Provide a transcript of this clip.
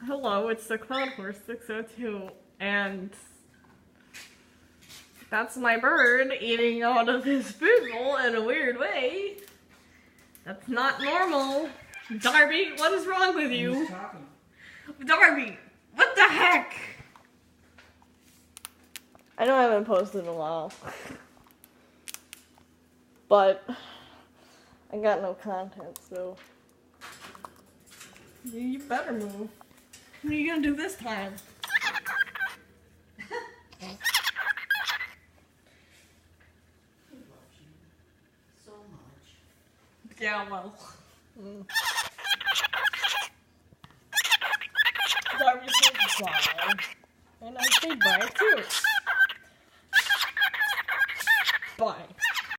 Hello, it's the Clown Horse 602, and that's my bird eating out of his food bowl in a weird way. That's not normal. Darby, what is wrong with you? Who's talking? Darby, what the heck? I know I haven't posted in a while, but I got no content, so you better move. What are you gonna do this time? He loves you so much. Yeah, well. Darby says bye. And I say bye too. Bye.